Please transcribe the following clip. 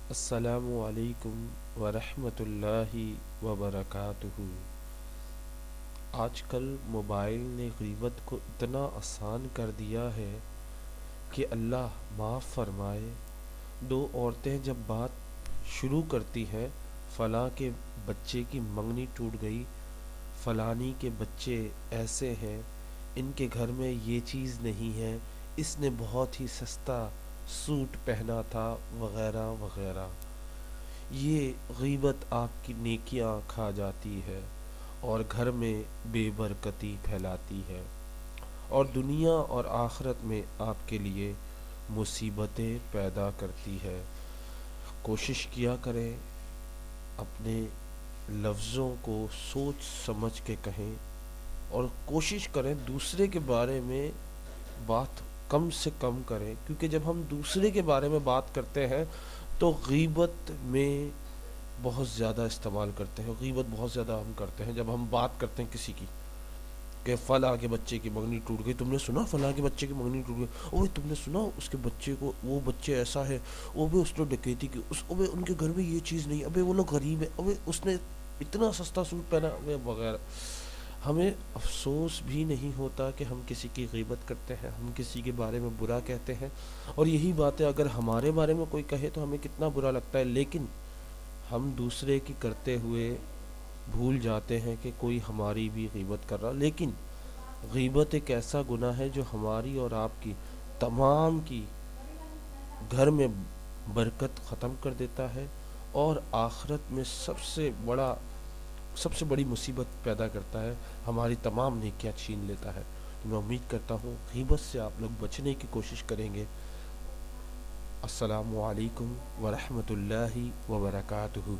السلام علیکم ورحمۃ اللہ وبرکاتہ۔ آج کل موبائل نے غیبت کو اتنا آسان کر دیا ہے کہ اللہ معاف فرمائے، دو عورتیں جب بات شروع کرتی ہیں، فلاں کے بچے کی منگنی ٹوٹ گئی، فلانی کے بچے ایسے ہیں، ان کے گھر میں یہ چیز نہیں ہے، اس نے بہت ہی سستا سوٹ پہنا تھا، وغیرہ وغیرہ، یہ غیبت آپ کی نیکیاں کھا جاتی ہے اور گھر میں بے برکتی پھیلاتی ہے، اور دنیا اور آخرت میں آپ کے لیے مصیبتیں پیدا کرتی ہے۔ کوشش کیا کریں اپنے لفظوں کو سوچ سمجھ کے کہیں، اور کوشش کریں دوسرے کے بارے میں بات کم سے کم کریں، کیونکہ جب ہم دوسرے کے بارے میں بات کرتے ہیں تو غیبت میں بہت زیادہ استعمال کرتے ہیں، غیبت بہت زیادہ ہم کرتے ہیں جب ہم بات کرتے ہیں کسی کی، کہ فلاں کے بچے کی منگنی ٹوٹ گئی، تم نے سنا فلاں کے بچے کی منگنی ٹوٹ گئی، اوے تم نے سنا اس کے بچے کو، وہ بچے ایسا ہے، وہ بھی اس نے ڈکیتی کی، اوے ان کے گھر میں یہ چیز نہیں، ابے وہ لوگ غریب ہیں، اوے اس نے اتنا سستا سوٹ پہنا، اوے وغیرہ۔ ہمیں افسوس بھی نہیں ہوتا کہ ہم کسی کی غیبت کرتے ہیں، ہم کسی کے بارے میں برا کہتے ہیں، اور یہی باتیں اگر ہمارے بارے میں کوئی کہے تو ہمیں کتنا برا لگتا ہے، لیکن ہم دوسرے کی کرتے ہوئے بھول جاتے ہیں کہ کوئی ہماری بھی غیبت کر رہا، لیکن غیبت ایک ایسا گناہ ہے جو ہماری اور آپ کی تمام کی گھر میں برکت ختم کر دیتا ہے، اور آخرت میں سب سے بڑی مصیبت پیدا کرتا ہے، ہماری تمام نیکیاں چھین لیتا ہے۔ تو میں امید کرتا ہوں غیبت سے آپ لوگ بچنے کی کوشش کریں گے۔ السلام علیکم ورحمۃ اللہ وبرکاتہ۔